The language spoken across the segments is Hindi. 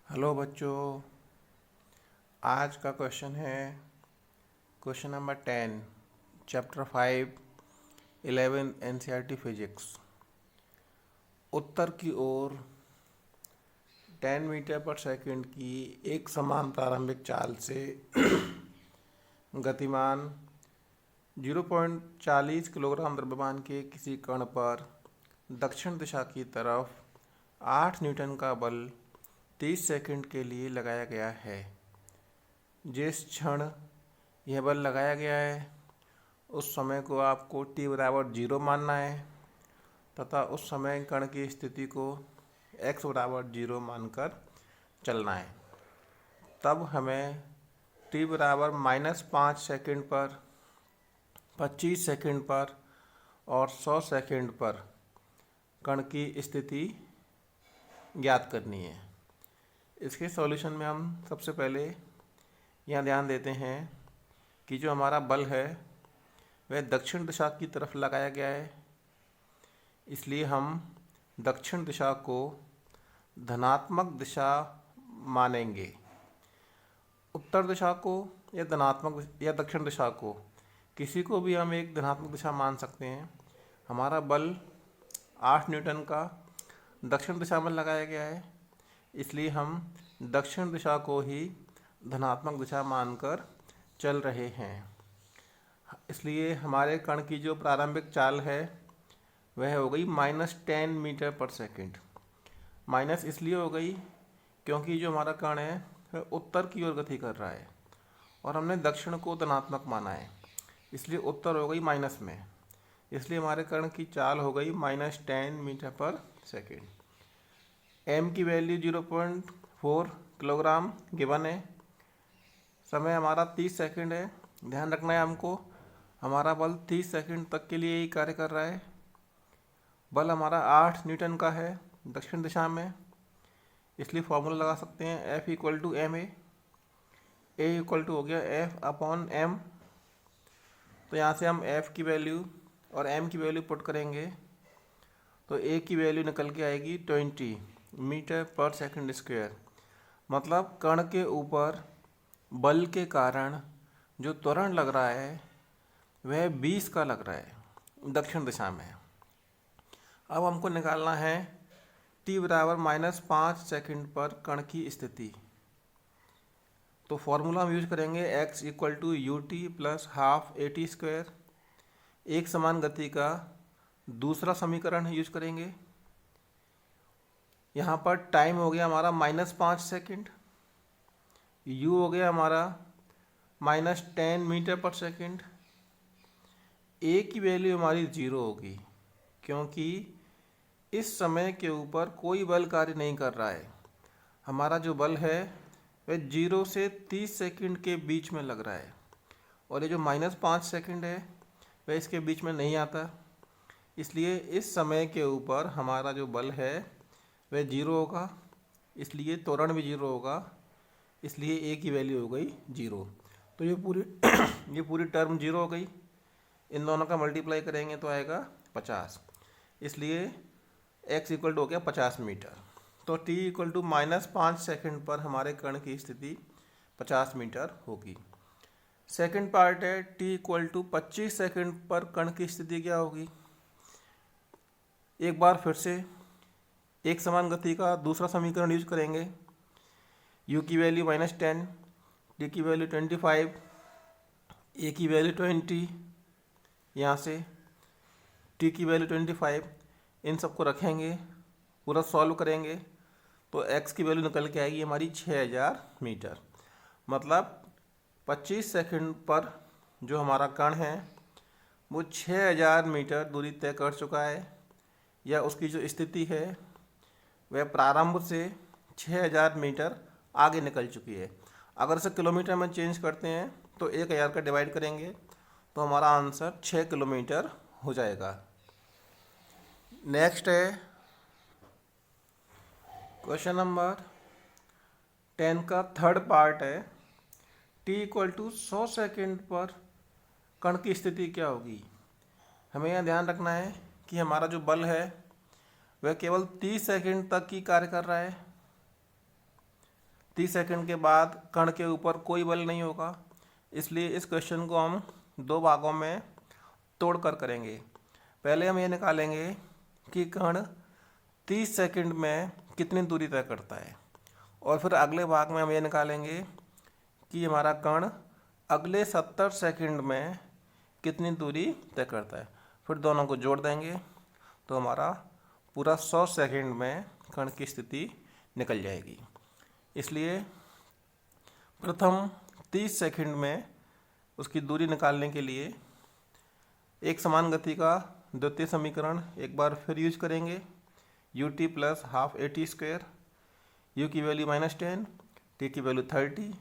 हेलो बच्चों। आज का क्वेश्चन है question number 10 chapter 5 11 NCERT physics. उत्तर की ओर 10 मीटर पर सेकंड की एक समान प्रारंभिक चाल से गतिमान 0.40 किलोग्राम द्रव्यमान के किसी कण पर दक्षिण दिशा की तरफ 8 न्यूटन का बल 30 सेकंड के लिए लगाया गया है। जिस क्षण यह बल लगाया गया है उस समय को आपको t=0 मानना है तथा उस समय कण की स्थिति को x=0 मानकर चलना है। तब हमें t=-5 सेकंड पर, 25 सेकंड पर और 100 सेकंड पर कण की स्थिति ज्ञात करनी है। इसके सॉल्यूशन में हम सबसे पहले यहाँ ध्यान देते हैं कि जो हमारा बल है वह दक्षिण दिशा की तरफ लगाया गया है, इसलिए हम दक्षिण दिशा को धनात्मक दिशा मानेंगे। उत्तर दिशा को या धनात्मक या दक्षिण दिशा को किसी को भी हम एक धनात्मक दिशा मान सकते हैं। हमारा बल 8 न्यूटन का दक्षिण दिशा में लगाया गया है, इसलिए हम दक्षिण दिशा को ही धनात्मक दिशा मानकर चल रहे हैं। इसलिए हमारे कण की जो प्रारंभिक चाल है वह हो गई -10 मीटर पर सेकंड। माइनस इसलिए हो गई क्योंकि जो हमारा कण है वह उत्तर की ओर गति कर रहा है और हमने दक्षिण को धनात्मक माना है, इसलिए उत्तर हो गई माइनस में। इसलिए हमारे कण की चाल हो गई -10 मीटर पर सेकंड। m की वैल्यू 0.4 किलोग्राम गिवन है। समय हमारा 30 सेकंड है। ध्यान रखना है हमको, हमारा बल 30 सेकंड तक के लिए ही कार्य कर रहा है। बल हमारा 8 न्यूटन का है दक्षिण दिशा में, इसलिए फॉर्मूला लगा सकते हैं F=ma। A हो गया F/m। तो यहाँ से हम F की वैल्यू और m की वैल्यू पुट करेंगे तो A की वैल्यू निकल के आएगी 20 मीटर पर सेकंड स्क्वायर। मतलब कण के ऊपर बल के कारण जो त्वरण लग रहा है वह 20 का लग रहा है दक्षिण दिशा में। अब हमको निकालना है t=-5 सेकंड पर कण की स्थिति। तो फॉर्मूला हम यूज करेंगे x=ut + हाफ at²। एक समान गति का दूसरा समीकरण यूज करेंगे। यहाँ पर टाइम हो गया हमारा -5 सेकंड, u हो गया हमारा -10 मीटर पर सेकंड। a की वैल्यू हमारी 0 होगी क्योंकि इस समय के ऊपर कोई बल कार्य नहीं कर रहा है। हमारा जो बल है वह 0 से 30 सेकंड के बीच में लग रहा है और ये जो -5 सेकंड है वह इसके बीच में नहीं आता, इसलिए इस समय के ऊपर हमारा जो बल है वह 0 होगा, इसलिए त्वरण भी 0 होगा, इसलिए a की वैल्यू हो गई 0। तो ये पूरी टर्म 0 हो गई। इन दोनों का मल्टीप्लाई करेंगे तो आएगा 50, इसलिए x हो गया 50 मीटर। तो t=-5 सेकंड पर हमारे कण की स्थिति 50 मीटर होगी। सेकंड पार्ट है t=25 सेकंड पर कण की स्थिति क्या होगी। एक बार फिर से एक समान गति का दूसरा समीकरण यूज करेंगे। u की वैल्यू -10, t की वैल्यू 25, a की वैल्यू 20, यहाँ से t की वैल्यू 25, इन सबको रखेंगे, पूरा सॉल्व करेंगे तो x की वैल्यू निकल के आएगी हमारी 6000 मीटर। मतलब 25 सेकंड पर जो हमारा कण है वो 6000 मीटर दूरी तय कर चुका है, या उसकी जो स्थिति है वह प्रारंभ से 6000 मीटर आगे निकल चुकी है। अगर इसे किलोमीटर में चेंज करते हैं तो 1000 का डिवाइड करेंगे तो हमारा आंसर 6 किलोमीटर हो जाएगा। नेक्स्ट है क्वेश्चन नंबर 10 का थर्ड पार्ट है t=100 सेकंड पर कण की स्थिति क्या होगी। हमें यह ध्यान रखना है कि हमारा जो बल है वह केवल 30 सेकंड तक ही कार्य कर रहा है। 30 सेकंड के बाद कण के ऊपर कोई बल नहीं होगा, इसलिए इस क्वेश्चन को हम दो भागों में तोड़कर करेंगे। पहले हम ये निकालेंगे कि कण 30 सेकंड में कितनी दूरी तय करता है, और फिर अगले भाग में हम ये निकालेंगे कि हमारा कण अगले 70 सेकंड में कितनी दूरी तय करता है। फिर दोनों को जोड़ देंगे तो हमारा पूरा 100 सेकंड में कण की स्थिति निकल जाएगी। इसलिए प्रथम 30 सेकंड में उसकी दूरी निकालने के लिए एक समान गति का द्वितीय समीकरण एक बार फिर यूज करेंगे, ut plus half at², u की वैल्यू -10, t की वैल्यू 30,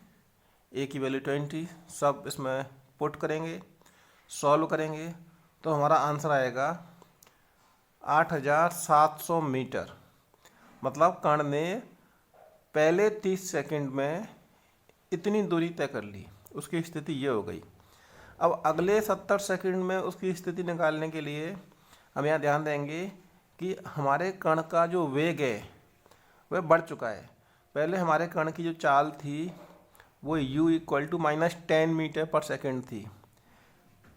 a की वैल्यू 20, सब इसमें पुट करेंगे, सॉल्व करेंगे तो हमारा आंसर आएगा 8700 मीटर। मतलब कण ने पहले 30 सेकंड में इतनी दूरी तय कर ली, उसकी स्थिति ये हो गई। अब अगले 70 सेकंड में उसकी स्थिति निकालने के लिए हम यहाँ ध्यान देंगे कि हमारे कण का जो वेग है वह बढ़ चुका है। पहले हमारे कण की जो चाल थी वो u = -10 मीटर पर सेकंड थी,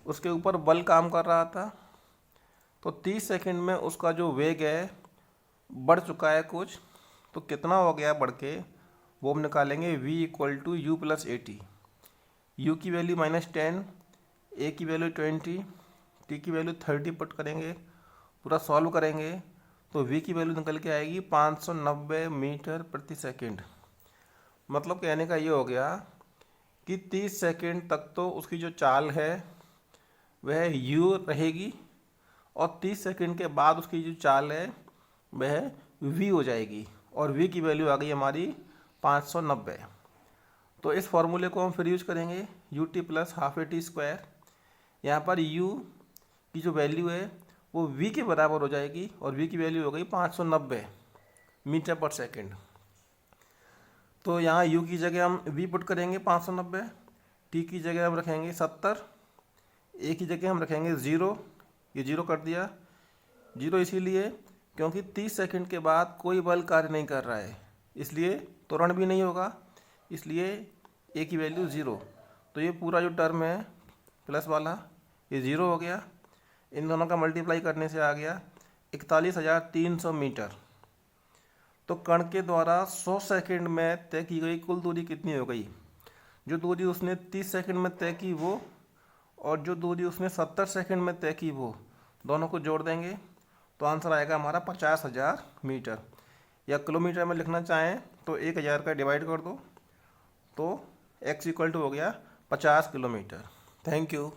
उसके ऊपर बल काम कर रहा था, तो 30 सेकंड में उसका जो वेग है बढ़ चुका है कुछ, तो कितना हो गया बढ़ के वो हम निकालेंगे v = u + at। u की वैल्यू -10, a की वैल्यू 20, t की वैल्यू 30 पुट करेंगे, पूरा सॉल्व करेंगे तो v की वैल्यू निकल के आएगी 590 मीटर प्रति सेकंड। मतलब कहने का ये हो गया कि 30 सेकंड तक तो उसकी जो चाल है वह u रहेगी, और 30 सेकंड के बाद उसकी जो चाल है वह v हो जाएगी, और v की वैल्यू आ गई हमारी 590। तो इस फॉर्मूले को हम फिर यूज करेंगे, ut प्लस हाफ at²। यहाँ पर u की जो वैल्यू है वो v के बराबर हो जाएगी, और v की वैल्यू हो गई 590 मीटर पर सेकंड। तो यहाँ u की जगह हम v पुट करेंगे 590, t की जगह हम रखेंगे 70, a की जगह हम रखेंगे 0, ये 0 कर दिया। 0 इसीलिए क्योंकि 30 सेकंड के बाद कोई बल कार्य नहीं कर रहा है, इसलिए त्वरण भी नहीं होगा, इसलिए a की वैल्यू 0। तो ये पूरा जो टर्म है प्लस वाला ये 0 हो गया। इन दोनों का मल्टीप्लाई करने से आ गया 41,300 मीटर। तो कण के द्वारा 100 सेकंड में तय की गई कुल दूरी कितनी हो गई? जो दूरी उसने 30 सेकंड में तय की वो, और जो दूरी उसने 70 सेकंड में तय की वो, दोनों को जोड़ देंगे तो आंसर आएगा हमारा 50,000 मीटर। या किलोमीटर में लिखना चाहें तो 1000 का डिवाइड कर दो तो x = हो गया 50 किलोमीटर। Thank you.